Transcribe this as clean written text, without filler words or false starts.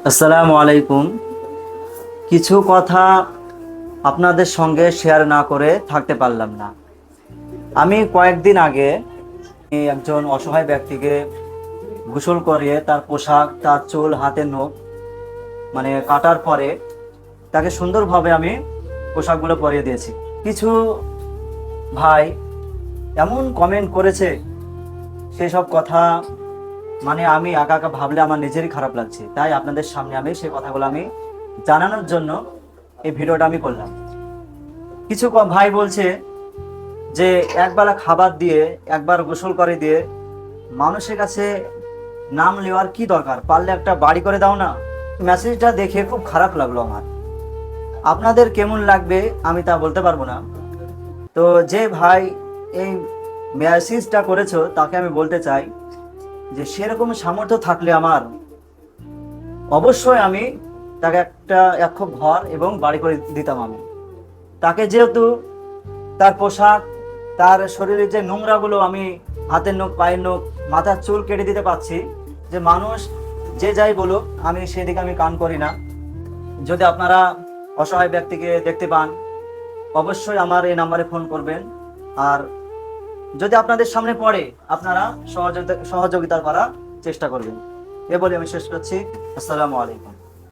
আসসালামু আলাইকুম। কিছু কথা আপনাদের সঙ্গে শেয়ার না করে থাকতে পারলাম না। আমি কয়েকদিন আগে একজন অসহায় ব্যক্তিকে গোসল করিয়ে তার পোশাক, তার চুল, হাতের নখ কাটার পরে তাকে সুন্দরভাবে আমি পোশাকগুলো পরিয়ে দিয়েছি। কিছু ভাই এমন কমেন্ট করেছে, সেসব কথা আমি একা একা ভাবলে আমার নিজেরই খারাপ লাগছে। তাই আপনাদের সামনে আমি সেই কথাগুলো জানানোর জন্য এই ভিডিওটা আমি করলাম। কিছু ভাই বলছে যে একবেলা খাবার দিয়ে, একবার গোসল করে দিয়ে মানুষের কাছে নাম নেওয়ার কি দরকার, পারলে একটা বাড়ি করে দাও না। মেসেজটা দেখে খুব খারাপ লাগলো আমার। আপনাদের কেমন লাগবে আমি তা বলতে পারবো না। তো যে ভাই এই মেসেজটা করেছো তাকে আমি বলতে চাই যে সেরকম সামর্থ্য থাকলে আমার, অবশ্যই আমি তাকে এক খোপ ঘর এবং বাড়ি করে দিতাম। আমি তাকে যেহেতু তার পোশাক, তার শরীরের যে নোংরাগুলো আমি হাতের নখ, পায়ের নখ, মাথার চুল কেটে দিতে পারছি, যে মানুষ যে যাই বলুক আমি সেদিকে আমি কান করি না। যদি আপনারা অসহায় ব্যক্তিকে দেখতে পান অবশ্যই আমার এই নাম্বারে ফোন করবেন। আর যদি আপনাদের সামনে পড়ে আপনারা সহযোগিতা করার চেষ্টা করবেন। এ বলে আমি শেষ করছি। আসসালামু আলাইকুম।